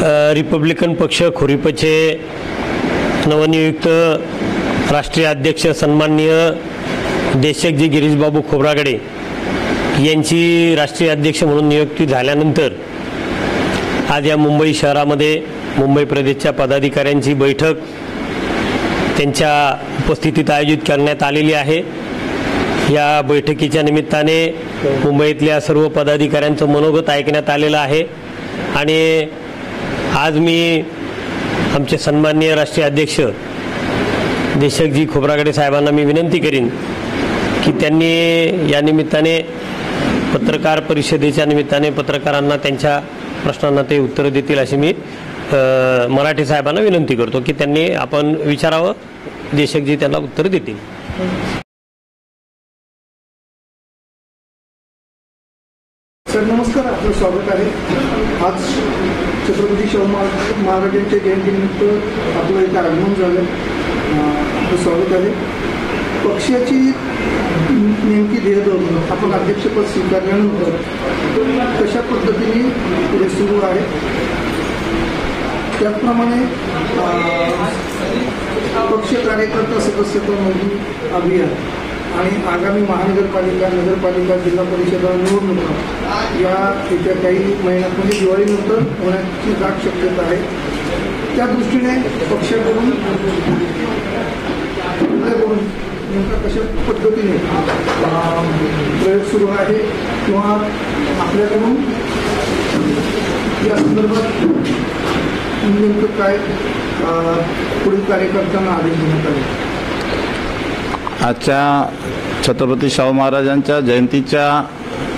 Republican पक्ष खोरीपचे नवनियुक्त राष्ट्रीय अध्यक्ष सन्माननीय देशकजी गिरीशबाबू खोब्रागडे यांची राष्ट्रीय अध्यक्ष म्हणून नियुक्ती झाल्यानंतर आज या मुंबई शहरामध्ये मुंबई प्रदेशच्या पदाधिकाऱ्यांची बैठक त्यांच्या उपस्थितीत आयोजित करण्यात आलेली आहे। या बैठकीच्या निमित्ताने मुंबईतल्या सर्व पदाधिकाऱ्यांचं मनोगत ऐकण्यात आलेलं आहे आणि आज मी आमचे सन्माननीय राष्ट्रीय अध्यक्ष देशकजी खोब्रागडे साहेबांना मी विनंती करीन की त्यांनी या निमित्ताने पत्रकार परिषदेच्या निमित्ताने पत्रकारांना त्यांच्या प्रश्नांना ते उत्तर देतील अशी मी मराठी साहेबांना विनंती करतो की त्यांनी आपण विचारावं, देशकजी त्यांना उत्तर देतील। सर नमस्कार, आपलं स्वागत आहे। आज छत्रपती शाहू महाराजांच्या जयंतीनिमित्त आपलं इथं आगमन झालं, आपलं स्वागत आहे। पक्षाची नेमकी ध्येयधोरण आपण अध्यक्षपद स्वीकारल्यानंतर कशा पद्धतीने पुढे सुरू आहे, त्याचप्रमाणे पक्ष कार्यकर्ता सदस्यत्व नोंदणी अभियान आणि आगामी महानगरपालिका, नगरपालिका, जिल्हा परिषद निवडणुका या येत्या काही महिन्यात म्हणजे दिवाळीनंतर होण्याची दाट शक्यता आहे। त्या दृष्टीने पक्षाकडून नेमका कशा पद्धतीने प्रयोग सुरू आहे किंवा आपल्याकडून या संदर्भात नेमकं काय पुढील कार्यकर्त्यांना आदेश देण्यात आले? आजच्या छत्रपती शाहू महाराजांच्या जयंतीच्या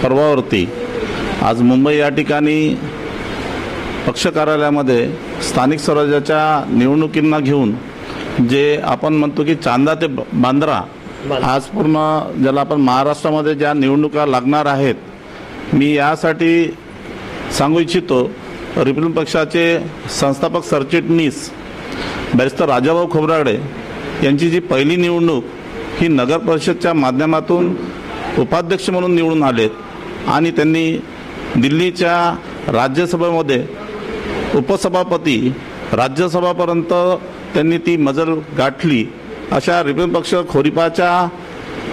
पर्वावरती आज मुंबई या ठिकाणी पक्ष कार्यालयामध्ये स्थानिक स्वराज्याच्या निवडणुकींना घेऊन जे आपण म्हणतो की चांदा ते बांद्रा आज पूर्ण ज्याला आपण महाराष्ट्रामध्ये ज्या निवडणुका लागणार आहेत, मी यासाठी सांगू इच्छितो रिपब्लिकन पक्षाचे संस्थापक सरचिटणीस बॅरिस्टर राजाभाऊ खोब्रागडे यांची जी पहिली निवडणूक ही नगर परिषदच्या माध्यमातून उपाध्यक्ष म्हणून निवडून आलेत आणि त्यांनी दिल्लीच्या राज्यसभेमध्ये उपसभापती राज्यसभापर्यंत त्यांनी ती मजल गाठली। अशा रिपब्लिकन पक्ष खोरीपाच्या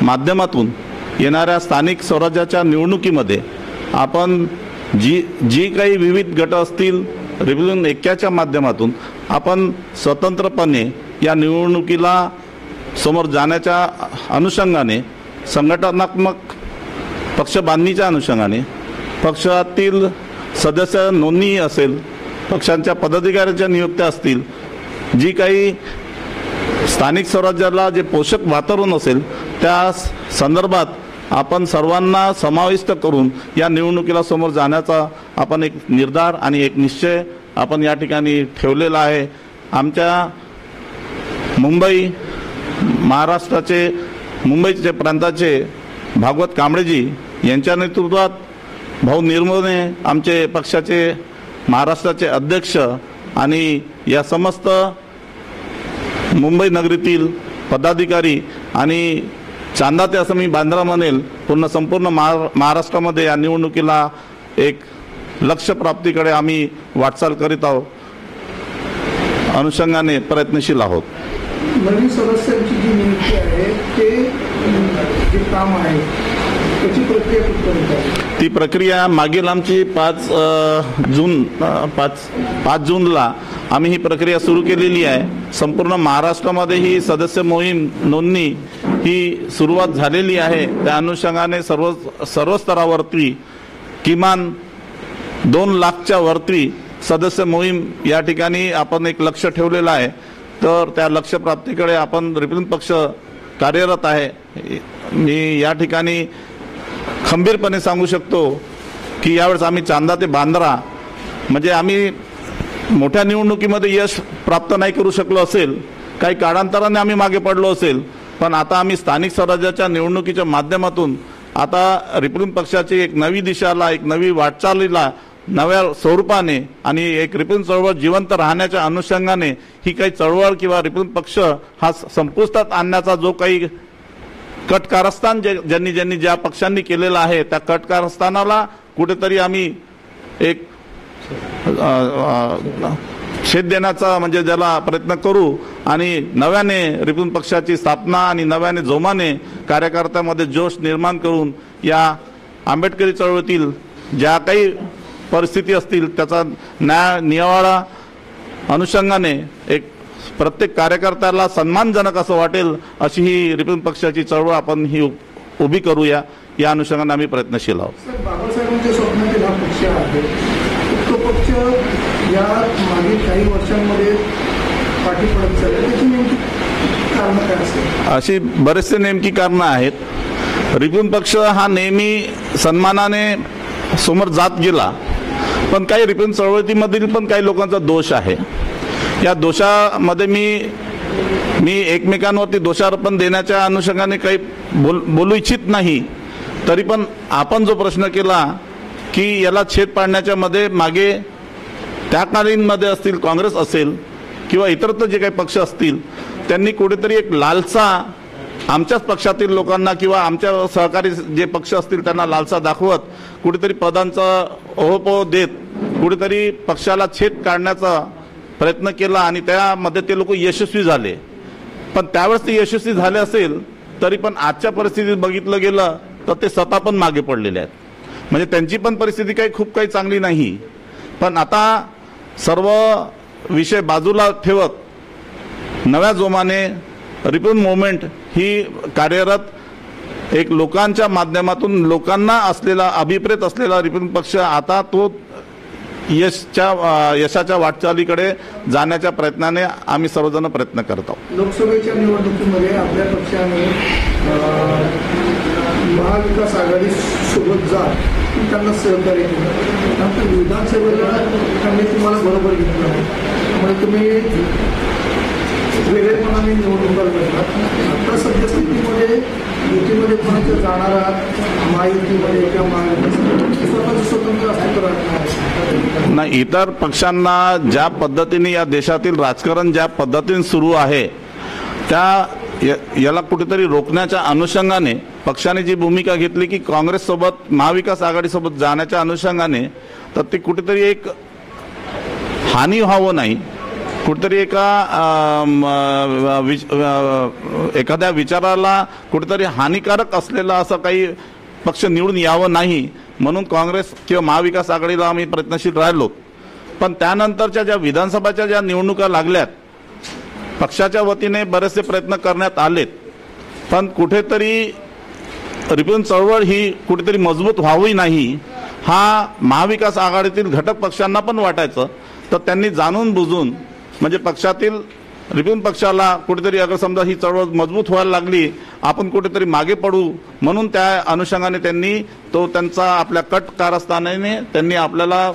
माध्यमातून येणाऱ्या स्थानिक स्वराज्याच्या निवडणुकीमध्ये आपण जी काही विविध गट असतील रिपब्लिकन ऐक्याच्या माध्यमातून आपण स्वतंत्रपणे या निवडणुकीला समोर जाण्याच्या अनुषंगाने संघटनात्मक पक्ष बांधणीच्या अनुषंगाने पक्षातील सदस्य नोंदणी असेल, पक्षांच्या पदाधिकाऱ्यांच्या नियुक्त्या असतील, जी काही स्थानिक स्वराज्याला जे पोषक वातावरण असेल त्या संदर्भात आपण सर्वांना समाविष्ट करून या निवडणुकीला समोर जाण्याचा आपण एक निर्धार आणि एक निश्चय आपण या ठिकाणी ठेवलेला आहे। आमच्या मुंबई महाराष्ट्राचे मुंबईचे प्रांताचे भागवत कांबळेजी यांच्या नेतृत्वात भाऊ निर्मोने आमचे पक्षाचे महाराष्ट्राचे अध्यक्ष आणि या समस्त मुंबई नगरीतील पदाधिकारी आणि चांदा ते असं मी बांद्रा म्हणेल पूर्ण संपूर्ण महाराष्ट्रामध्ये या निवडणुकीला एक लक्ष्य प्राप्तीकडे आम्ही वाटचाल करीत आहोत, अनुषंगाने प्रयत्नशील आहोत। नवीन सदस्यांची जी नियुक्ती आहे ते जे काम आहे त्याची प्रक्रिया कुठपर्यंत आहे? ती प्रक्रिया मागील आमची 5 जूनला आम्ही ही प्रक्रिया सुरू केलेली आहे। संपूर्ण महाराष्ट्रामध्ये ही सदस्य मोहीम नोंदणी ही सुरुवात झालेली आहे। त्या अनुषंगाने सर्व स्तरावरती किमान 2 लाखच्या वरती सदस्य मोहीम या ठिकाणी आपण एक लक्ष ठेवलेलं आहे। तर त्या लक्ष्य प्राप्तीकडे आपण रिपब्लिकन पक्ष कार्यरत आहे। मी या ठिकाणी खंबीरपणे सांगू शकतो की यावेळेस आम्ही चांदा ते बांद्रा म्हणजे आम्ही मोठ्या निवडणुकीमध्ये यश प्राप्त नाही करू शकलो असेल, काही काळांतराने आम्ही मागे पडलो असेल, पण आता आम्ही स्थानिक स्वराज्याच्या निवडणुकीच्या माध्यमातून आता रिपब्लिकन पक्षाची एक नवी दिशाला, एक नवी वाटचालीला नव्या स्वरूपाने आणि एक रिपब्लिकन चळवळ जिवंत राहण्याच्या अनुषंगाने ही काही चळवळ किंवा रिपब्लिकन पक्ष हा संपुष्टात आणण्याचा जो काही कट कारस्थान ज्यांनी ज्या पक्षांनी केलेलं आहे त्या कट कारस्थानाला कुठेतरी आम्ही एक शेत देण्याचा म्हणजे ज्याला प्रयत्न करू आणि नव्याने रिपब्लिकन पक्षाची स्थापना आणि नव्याने जोमाने कार्यकर्त्यामध्ये जोश निर्माण करून या आंबेडकरी चळवळीतील ज्या काही परिस्थिती असतील त्याचा न्याय निवाडा अनुषंगाने एक प्रत्येक कार्यकर्त्याला सन्मानजनक असं वाटेल अशी ही रिपब्लिकन पक्षाची चळवळ आपण ही उभी करूया, या अनुषंगाने आम्ही प्रयत्नशील आहोत. सर, बाबासाहेबांच्या स्वप्नातील हा पक्ष आहे, तो पक्ष या मागील काही वर्षांमध्ये पाठी पडत चालला, त्याची नेमकी कारणं काय असेल? अशी बरेचसे नेमकी कारणं आहेत. रिपब्लिकन पक्ष हा नेहमी सन्मानाने समोर जात गेला, पण काही रिपब्लिकन चळवळीमधील पण काही लोकांचा दोष आहे. या दोषामध्ये मी एकमेकांवरती दोषारोपण देण्याच्या अनुषंगाने काही बोलू इच्छित नाही. तरी पण आपण जो प्रश्न केला की याला छेद पाडण्याच्या मध्ये मागे त्याकालीनमध्ये असतील काँग्रेस असेल किंवा इतरत्र जे काही पक्ष असतील त्यांनी कुठेतरी एक लालसा आमच्याच पक्षातील लोकांना किंवा आमच्या सहकारी जे पक्ष असतील त्यांना लालसा दाखवत कुठेतरी पदांचा ओहोपोह देत कुठेतरी पक्षाला छेद काढण्याचा प्रयत्न केला आणि त्यामध्ये ते लोक यशस्वी झाले. पण त्यावेळेस ते यशस्वी झाले असेल तरी पण आजच्या परिस्थितीत बघितलं गेलं तर ते स्वतः पण मागे पडलेले आहेत. म्हणजे त्यांची पण परिस्थिती खूप काही चांगली नाही. पण आता सर्व विषय बाजूला ठेवत नव्या जोमाने रिपब्लिकन मुवमेंट ही कार्यरत एक लोकांच्या माध्यमातून लोकांना असलेला अभिप्रेत असलेला रिपब्लिकन पक्ष आता तो यशाच्या वाटचालीकडे जाण्याच्या प्रयत्नाने आम्ही सर्वजण प्रयत्न करत आहोत. लोकसभेच्या निवडणुकीमध्ये आपल्या पक्षाने महाविकास आघाडी सोबत जात त्यांना सहकार्य केलं, नंतर विधानसभेला त्यांनी तुम्हाला बरोबर घेतलं आहे, त्यामुळे तुम्ही वेगळेपणाने निवडणुका लढतात. आता सद्यस्थितीमध्ये युतीमध्ये कोणाच्या जाणार आहात, महायुतीमध्ये किंवा महाविकास स्वतःचं स्वतंत्र अस्तित्व राहणार नाही. इतर पक्षांना ज्या पद्धतीने या देशातील राजकारण ज्या पद्धतीने सुरू आहे त्या याला कुठेतरी रोखण्याच्या अनुषंगाने पक्षाने जी भूमिका घेतली की काँग्रेस सोबत महाविकास आघाडीसोबत जाण्याच्या अनुषंगाने तर ते कुठेतरी एक हानी व्हावं नाही, कुठेतरी एखाद्या विचाराला कुठेतरी हानिकारक असलेला असं काही पक्ष निवडून यावं नाही म्हणून काँग्रेस किंवा महाविकास आघाडीला आम्ही प्रयत्नशील राहिलो. पण त्यानंतरच्या ज्या विधानसभाच्या ज्या निवडणुका लागल्यात पक्षाच्या वतीने बरेचसे प्रयत्न करण्यात आलेत, पण कुठेतरी रिपब्लिकन चळवळ ही कुठेतरी मजबूत व्हावी नाही हा महाविकास आघाडीतील घटक पक्षांना पण वाटायचं. तर त्यांनी जाणून बुजून म्हणजे पक्षातील रिपब्लिकन पक्षाला कुठेतरी अगर समजा ही चळवळ मजबूत व्हायला लागली आपण कुठेतरी मागे पडू म्हणून त्या अनुषंगाने त्यांनी तो त्यांचा आपल्या कट कारस्थानाने त्यांनी आपल्याला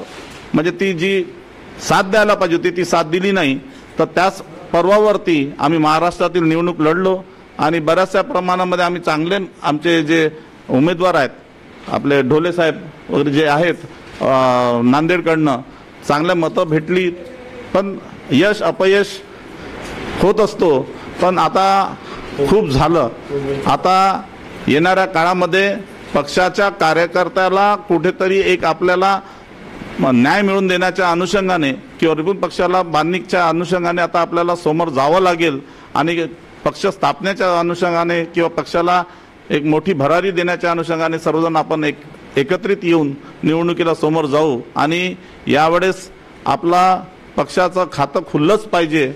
म्हणजे ती जी साथ द्यायला पाहिजे होती ती साथ दिली नाही. तर त्याच पर्वावरती आम्ही महाराष्ट्रातील निवडणूक लढलो आणि बऱ्याचशा प्रमाणामध्ये आम्ही चांगले आमचे जे उमेदवार आहेत आपले ढोले साहेब वगैरे जे आहेत नांदेडकडनं चांगल्या मतं भेटली. पण यश अपयश होत असतो. पण आता खूप झालं. आता येणाऱ्या काळामध्ये पक्षाच्या कार्यकर्त्याला कुठेतरी एक आपल्याला न्याय मिळवून देण्याच्या अनुषंगाने किंवा रिपब्लिकन पक्षाला बांधणीच्या अनुषंगाने आता आपल्याला समोर जावं लागेल आणि पक्ष स्थापनेच्या अनुषंगाने किंवा पक्षाला एक मोठी भरारी देण्याच्या अनुषंगाने सर्वजण आपण एकत्रित येऊन निवडणुकीला समोर जाऊ आणि यावेळेस आपला पक्षाचं खातं खुल्लंच पाहिजे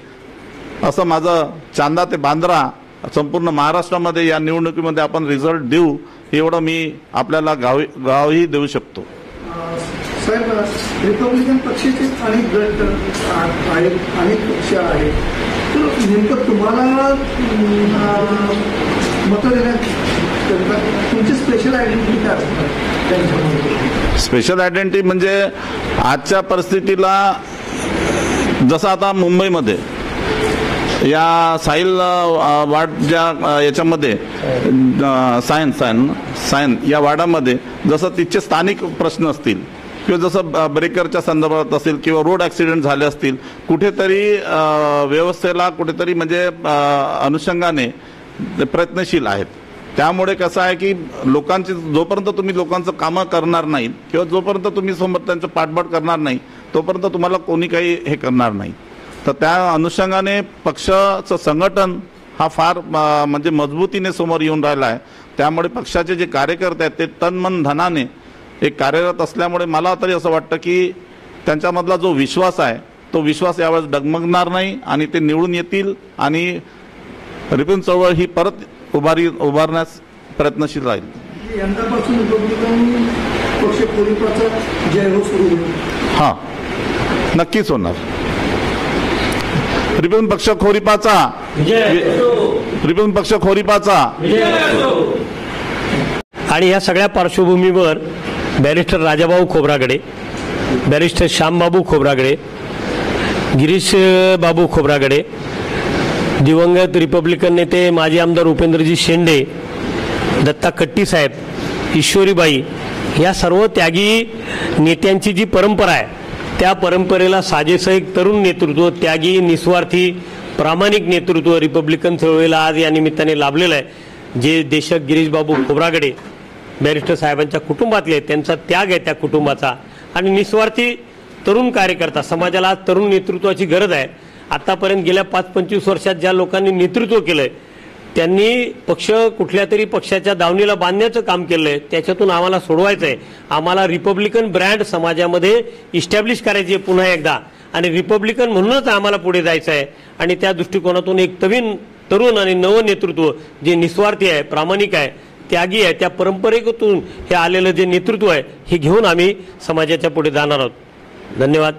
असं माझं चांदा ते बांद्रा संपूर्ण महाराष्ट्रामध्ये या निवडणुकीमध्ये आपण रिझल्ट देऊ एवढं मी आपल्याला गावही देऊ शकतो. साहेब, रिपब्लिकन पक्षाचे अनेक गट आहेत, अनेक पक्ष आहेत, तर नेमकं तुम्हाला मतं देण्यात तुमची स्पेशल आयडेंटिटी काय असतात? स्पेशल आयडेंटिटी म्हणजे आजच्या परिस्थितीला जसं आता मुंबईमध्ये या साहिल वार्डच्या याच्यामध्ये सायन या वार्डामध्ये जसं तिथचे स्थानिक प्रश्न असतील किंवा जसं ब्रेकरच्या संदर्भात असेल किंवा रोड ॲक्सिडेंट झाले असतील कुठेतरी व्यवस्थेला कुठेतरी म्हणजे अनुषंगाने प्रयत्नशील आहेत. त्यामुळे कसं आहे की लोकांची जोपर्यंत तुम्ही लोकांचं कामं करणार नाहीत किंवा जोपर्यंत तुम्ही समोर त्यांचं पाठबळ करणार नाही तोपर्यंत तुम्हाला कोणी काही हे करणार नाही. तर त्या अनुषंगाने पक्षाचं संघटन हा फार म्हणजे मजबूतीने समोर येऊन राहिला आहे. त्यामुळे पक्षाचे जे कार्यकर्ते आहेत ते तन मन धनाने एक कार्यरत असल्यामुळे मला तरी असं वाटतं की त्यांच्यामधला जो विश्वास आहे तो विश्वास यावेळेस डगमगणार नाही आणि ते निवडून येतील आणि रिपब्लिकन चळवळ ही परत उभारण्यास प्रयत्नशील राहील. यंदापासून रिपब्लिकन पक्ष खोरीपाचा जय हो सुरू होईल. हां, नक्कीच होणार. रिपब्लिकन पक्ष खोरीपाचा रिपब्लिकन पक्ष खोरीपाचा. आणि या सगळ्या पार्श्वभूमीवर बॅरिस्टर राजाभाऊ खोब्रागडे, बॅरिस्टर श्यामबाबू खोब्रागडे, गिरीश बाबू खोब्रागडे, दिवंगत रिपब्लिकन नेते माजी आमदार उपेंद्रजी शेंडे, दत्ता कट्टी साहेब, ईश्वरीबाई, या सर्व त्यागी नेत्यांची जी परंपरा आहे त्या परंपरेला साजेसं एक तरुण नेतृत्व, त्यागी, निस्वार्थी, प्रामाणिक नेतृत्व रिपब्लिकन चळवळीला आज या निमित्ताने लाभलेलं आहे. जे देशक गिरीशबाबू खोब्रागडे बॅरिस्टर साहेबांच्या कुटुंबातले, त्यांचा त्याग आहे त्या कुटुंबाचा, आणि निस्वार्थी तरुण कार्यकर्ता. समाजाला आज तरुण नेतृत्वाची गरज आहे. आतापर्यंत गेल्या 5-25 वर्षात ज्या लोकांनी नेतृत्व केलंय त्यांनी पक्ष कुठल्या तरी पक्षाच्या दावणीला बांधण्याचं काम केलंय. त्याच्यातून आम्हाला सोडवायचं आहे. आम्हाला रिपब्लिकन ब्रँड समाजामध्ये इस्टॅब्लिश करायची आहे पुन्हा एकदा, आणि रिपब्लिकन म्हणूनच आम्हाला पुढे जायचं आहे. आणि त्या दृष्टिकोनातून एक तरुण आणि नवं नेतृत्व जे निस्वार्थी आहे, प्रामाणिक आहे, त्यागी आहे, त्या परंपरेतून हे आलेलं जे नेतृत्व आहे हे घेऊन आम्ही समाजाच्या पुढे जाणार आहोत. धन्यवाद.